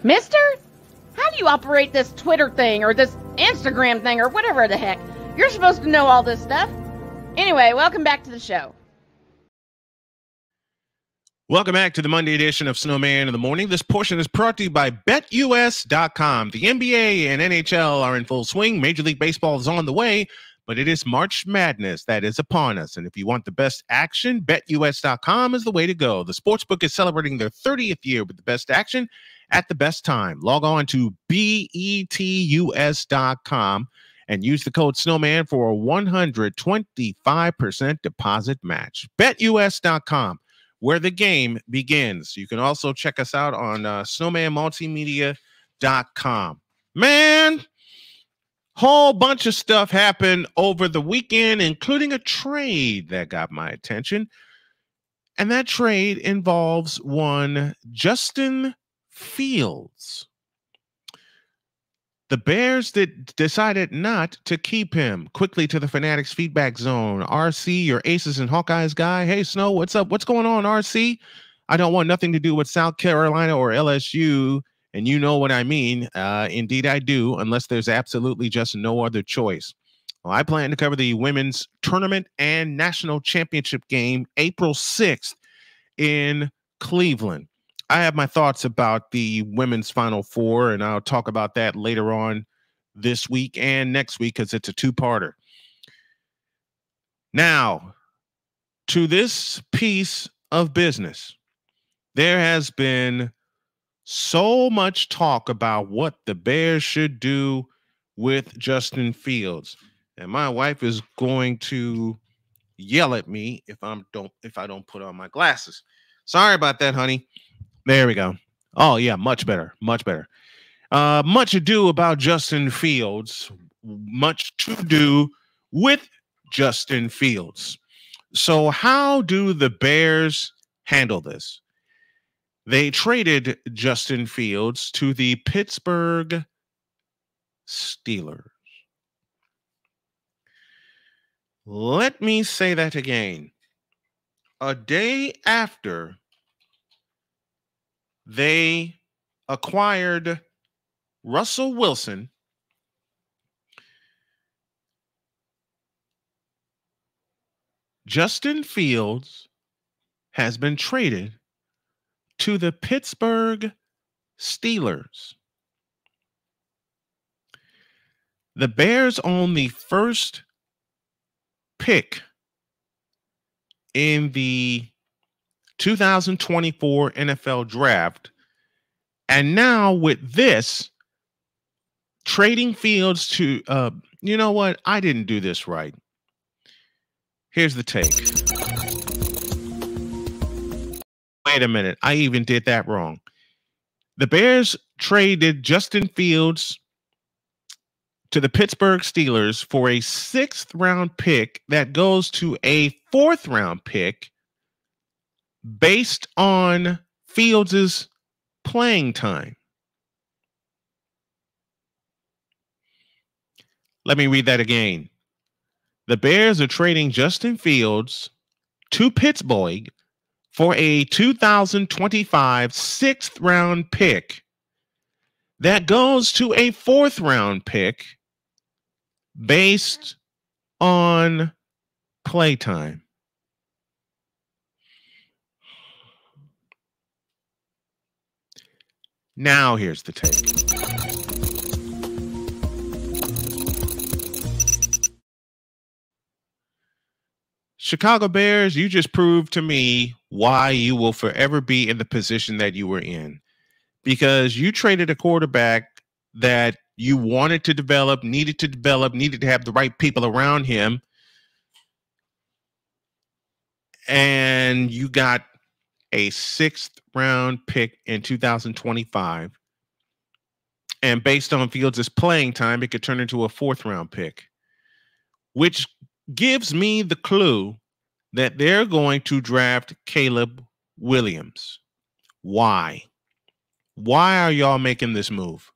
Mister? How do you operate this Twitter thing or this Instagram thing or whatever the heck? You're supposed to know all this stuff. Anyway, welcome back to the show. Welcome back to the Monday edition of Snowman in the Morning. This portion is brought to you by BetUS.com. The NBA and NHL are in full swing. Major League Baseball is on the way, but it is March Madness that is upon us. And if you want the best action, BetUS.com is the way to go. The sportsbook is celebrating their 30th year with the best action at the best time. Log on to BETUS.com and use the code Snowman for a 125% deposit match. BetUS.com, where the game begins. You can also check us out on snowmanmultimedia.com. Man, whole bunch of stuff happened over the weekend, including a trade that got my attention. And that trade involves one Justin Fields. The Bears decided not to keep him. Quickly to the Fanatics feedback zone. RC, your Aces and Hawkeyes guy. Hey, Snow, what's up? What's going on, RC? I don't want nothing to do with South Carolina or LSU, and you know what I mean. Indeed, I do, unless there's absolutely just no other choice. Well, I plan to cover the women's tournament and national championship game April 6th in Cleveland. I have my thoughts about the women's Final Four, and I'll talk about that later on this week and next week because it's a two-parter. Now, to this piece of business, there has been so much talk about what the Bears should do with Justin Fields, and my wife is going to yell at me if I don't put on my glasses. Sorry about that, honey. There we go. Oh, yeah, much better, much better. Much ado about Justin Fields. Much to do with Justin Fields. So how do the Bears handle this? They traded Justin Fields to the Pittsburgh Steelers. Let me say that again. A day after they acquired Russell Wilson, Justin Fields has been traded to the Pittsburgh Steelers. The Bears own the first pick in the 2024 NFL draft. And now with this, trading Fields to, you know what? I didn't do this right. Here's the take. Wait a minute. I even did that wrong. The Bears traded Justin Fields to the Pittsburgh Steelers for a 6th-round pick that goes to a 4th-round pick based on Fields' playing time. Let me read that again. The Bears are trading Justin Fields to Pittsburgh for a 2025 6th-round pick that goes to a 4th-round pick based on playtime. Now here's the take. Chicago Bears, you just proved to me why you will forever be in the position that you were in. Because you traded a quarterback that you wanted to develop, needed to have the right people around him. And you got a 6th-round pick in 2025. And based on Fields' playing time, it could turn into a 4th-round pick, which gives me the clue that they're going to draft Caleb Williams. Why? Why are y'all making this move?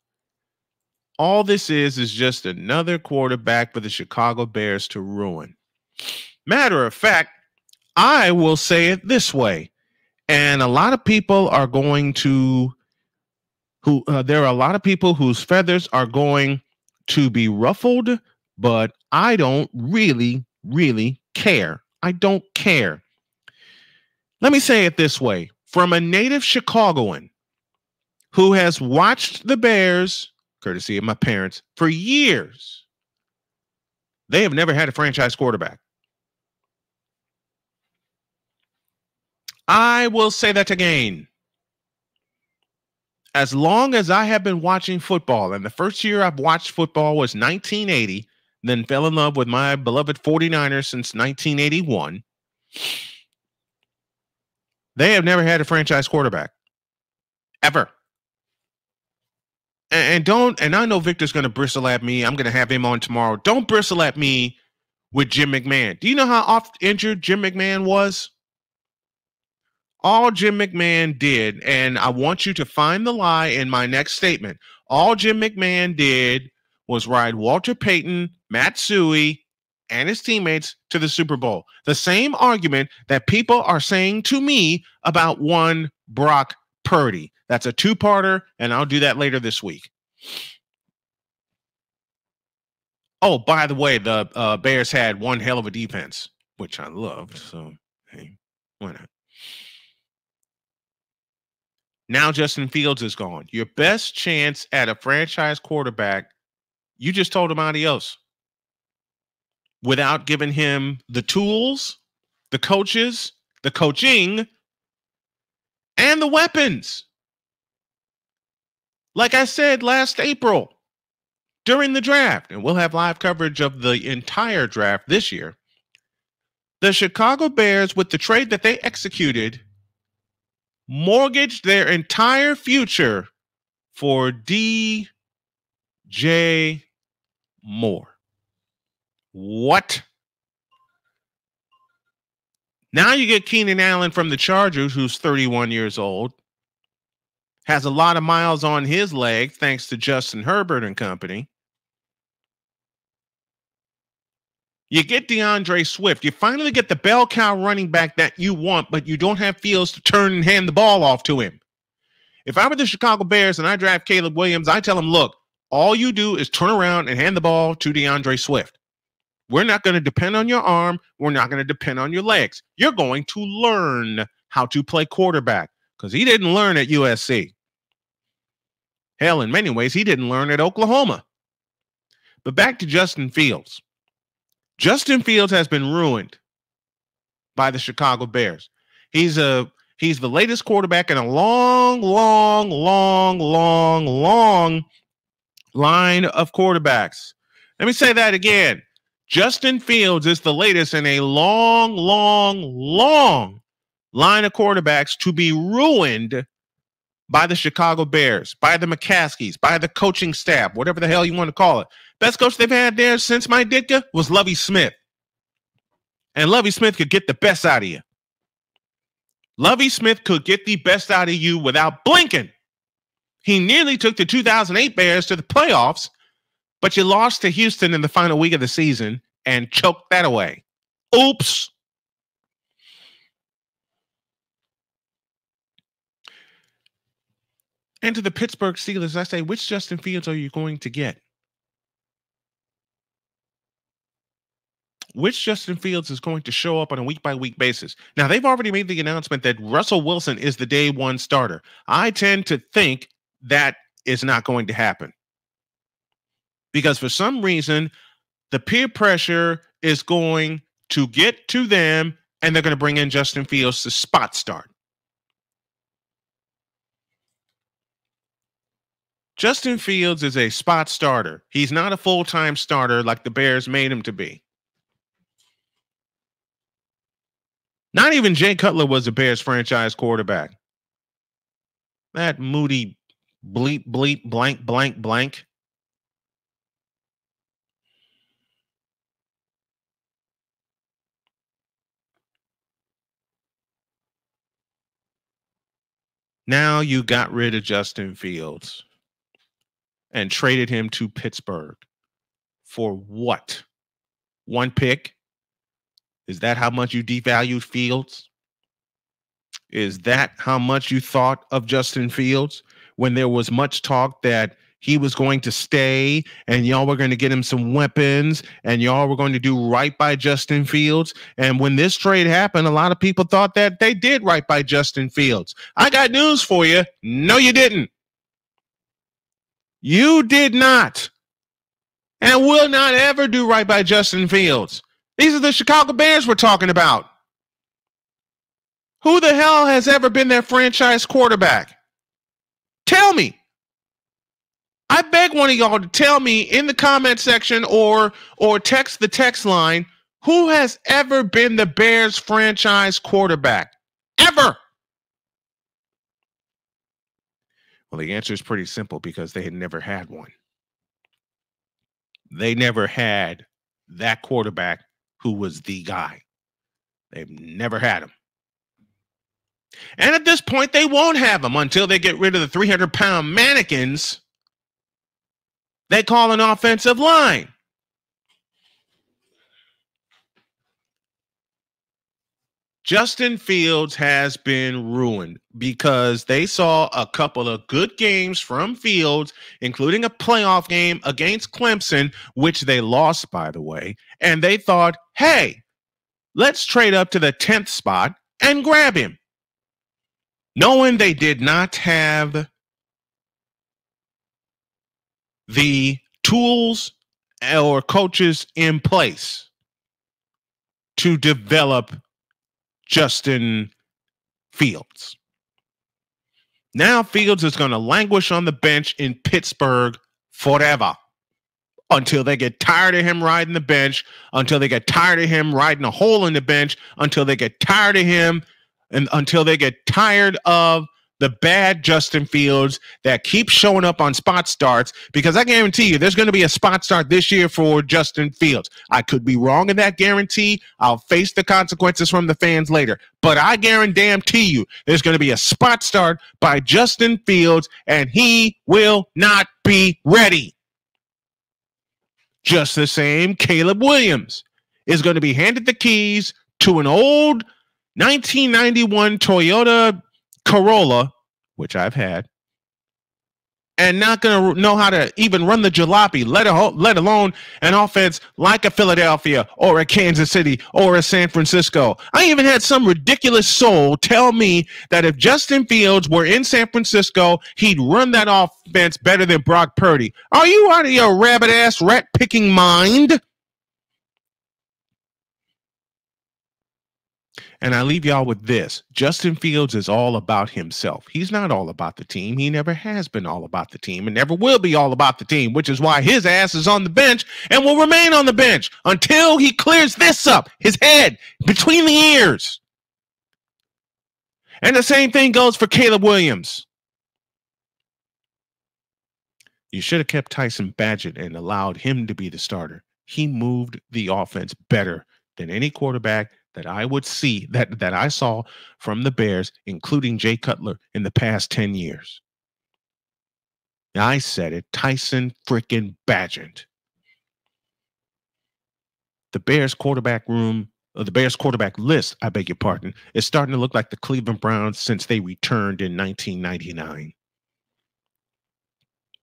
All this is just another quarterback for the Chicago Bears to ruin. Matter of fact, I will say it this way. And a lot of people are going to There are a lot of people whose feathers are going to be ruffled, but I don't really care. I don't care. Let me say it this way. From a native Chicagoan who has watched the Bears, courtesy of my parents, for years, they have never had a franchise quarterback. I will say that again. As long as I have been watching football, and the first year I've watched football was 1980, then fell in love with my beloved 49ers since 1981, they have never had a franchise quarterback. Ever. And I know Victor's going to bristle at me. I'm going to have him on tomorrow. Don't bristle at me with Jim McMahon. Do you know how oft injured Jim McMahon was? All Jim McMahon did, and I want you to find the lie in my next statement. All Jim McMahon did was ride Walter Payton, Matt Suey, and his teammates to the Super Bowl. The same argument that people are saying to me about one Brock Purdy. That's a two-parter, and I'll do that later this week. Oh, by the way, the Bears had one hell of a defense, which I loved. So, hey, why not? Now Justin Fields is gone. Your best chance at a franchise quarterback, you just told him adios without giving him the tools, the coaches, the coaching, and the weapons. Like I said last April during the draft, and we'll have live coverage of the entire draft this year, the Chicago Bears, with the trade that they executed, mortgaged their entire future for DJ Moore. What? Now you get Keenan Allen from the Chargers, who's 31 years old, has a lot of miles on his leg thanks to Justin Herbert and company. You get DeAndre Swift. You finally get the bell cow running back that you want, but you don't have Fields to turn and hand the ball off to him. If I were the Chicago Bears and I draft Caleb Williams, I tell him, look, all you do is turn around and hand the ball to DeAndre Swift. We're not going to depend on your arm. We're not going to depend on your legs. You're going to learn how to play quarterback, because he didn't learn at USC. Hell, in many ways, he didn't learn at Oklahoma. But back to Justin Fields. Justin Fields has been ruined by the Chicago Bears. He's the latest quarterback in a long line of quarterbacks. Let me say that again. Justin Fields is the latest in a long line of quarterbacks to be ruined by the Chicago Bears, by the McCaskies, by the coaching staff, whatever the hell you want to call it. Best coach they've had there since Mike Ditka was Lovie Smith. And Lovie Smith could get the best out of you. Lovie Smith could get the best out of you without blinking. He nearly took the 2008 Bears to the playoffs, but you lost to Houston in the final week of the season and choked that away. Oops. And to the Pittsburgh Steelers, I say, which Justin Fields are you going to get? Which Justin Fields is going to show up on a week-by-week basis? Now, they've already made the announcement that Russell Wilson is the day one starter. I tend to think that is not going to happen, because for some reason, the peer pressure is going to get to them, and they're going to bring in Justin Fields to spot start. Justin Fields is a spot starter. He's not a full-time starter like the Bears made him to be. Not even Jay Cutler was a Bears franchise quarterback. That moody bleep, bleep, blank, blank, blank. Now you got rid of Justin Fields and traded him to Pittsburgh for what? One pick? Is that how much you devalued Fields? Is that how much you thought of Justin Fields? when there was much talk that he was going to stay and y'all were going to get him some weapons and y'all were going to do right by Justin Fields. And when this trade happened, a lot of people thought that they did right by Justin Fields. I got news for you. No, you didn't. You did not. And will not ever do right by Justin Fields. These are the Chicago Bears we're talking about. Who the hell has ever been their franchise quarterback? Tell me. I beg one of y'all to tell me in the comment section or text the text line, who has ever been the Bears franchise quarterback? Ever? Well, the answer is pretty simple, because they had never had one. They never had that quarterback who was the guy. They've never had him. And at this point, they won't have him until they get rid of the 300-pound mannequins they call an offensive line. Justin Fields has been ruined because they saw a couple of good games from Fields, including a playoff game against Clemson, which they lost, by the way. And they thought, hey, let's trade up to the 10th spot and grab him. Knowing they did not have the tools or coaches in place to develop Justin Fields. Now Fields is going to languish on the bench in Pittsburgh forever until they get tired of him riding the bench, until they get tired of him riding a hole in the bench, until they get tired of him, and until they get tired of the bad Justin Fields that keeps showing up on spot starts, because I guarantee you there's going to be a spot start this year for Justin Fields. I could be wrong in that guarantee. I'll face the consequences from the fans later. But I guarantee you there's going to be a spot start by Justin Fields, and he will not be ready. Just the same, Caleb Williams is going to be handed the keys to an old 1991 Toyota Corolla, which I've had, and not going to know how to even run the jalopy, let alone an offense like a Philadelphia or a Kansas City or a San Francisco. I even had some ridiculous soul tell me that if Justin Fields were in San Francisco, he'd run that offense better than Brock Purdy. Are you out of your rabbit-ass, rat-picking mind? And I leave y'all with this. Justin Fields is all about himself. He's not all about the team. He never has been all about the team and never will be all about the team, which is why his ass is on the bench and will remain on the bench until he clears this up, his head, between the ears. And the same thing goes for Caleb Williams. You should have kept Tyson Badgett and allowed him to be the starter. He moved the offense better than any quarterback that I would see, that I saw from the Bears, including Jay Cutler, in the past 10 years. I said it, Tyson freaking Badgett. The Bears quarterback room, or the Bears quarterback list, I beg your pardon, is starting to look like the Cleveland Browns since they returned in 1999.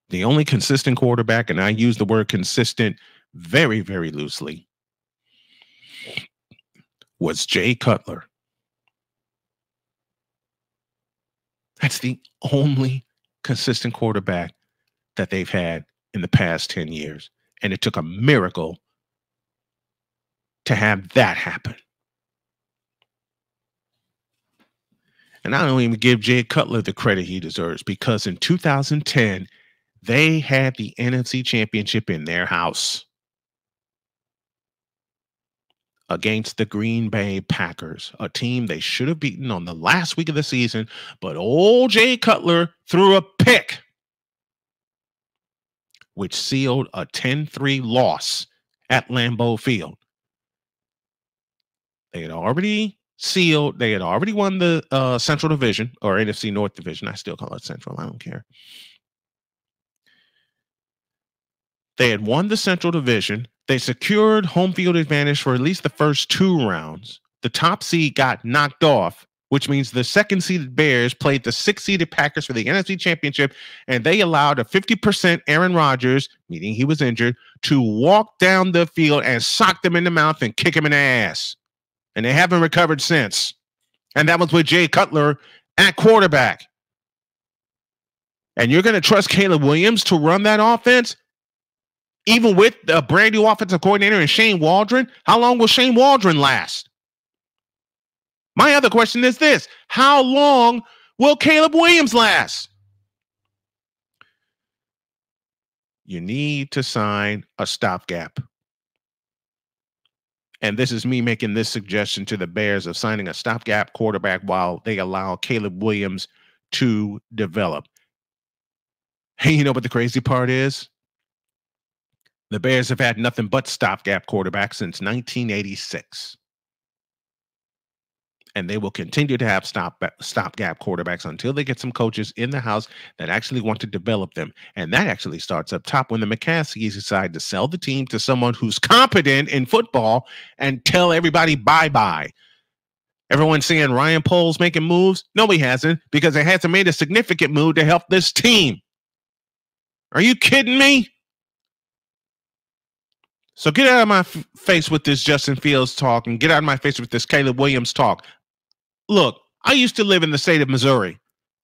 The only consistent quarterback, and I use the word consistent very, very loosely, was Jay Cutler. That's the only consistent quarterback that they've had in the past 10 years. And it took a miracle to have that happen. And I don't even give Jay Cutler the credit he deserves, because in 2010, they had the NFC Championship in their house against the Green Bay Packers, a team they should have beaten on the last week of the season, but old Jay Cutler threw a pick, which sealed a 10-3 loss at Lambeau Field. They had already won the Central Division, or NFC North Division. I still call it Central. I don't care. They had won the Central Division. They secured home field advantage for at least the first 2 rounds. The top seed got knocked off which means the second-seeded Bears played the sixth-seeded Packers for the NFC Championship, and they allowed a 50% Aaron Rodgers, meaning he was injured, to walk down the field and sock them in the mouth and kick him in the ass. And they haven't recovered since. And that was with Jay Cutler at quarterback. And you're going to trust Caleb Williams to run that offense? Even with a brand new offensive coordinator and Shane Waldron? How long will Shane Waldron last? My other question is this: how long will Caleb Williams last? You need to sign a stopgap. And this is me making this suggestion to the Bears of signing a stopgap quarterback while they allow Caleb Williams to develop. Hey, you know what the crazy part is? The Bears have had nothing but stopgap quarterbacks since 1986. And they will continue to have stopgap quarterbacks until they get some coaches in the house that actually want to develop them. And that actually starts up top when the McCaskies decide to sell the team to someone who's competent in football and tell everybody bye-bye. Everyone's saying Ryan Poles making moves. No, he hasn't, because he hasn't made a significant move to help this team. Are you kidding me? So get out of my face with this Justin Fields talk and get out of my face with this Caleb Williams talk. Look, I used to live in the state of Missouri.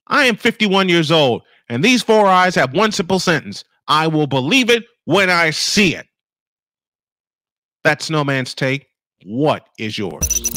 I am 51 years old, and these four eyes have one simple sentence: I will believe it when I see it. That's Snowman's take. What is yours?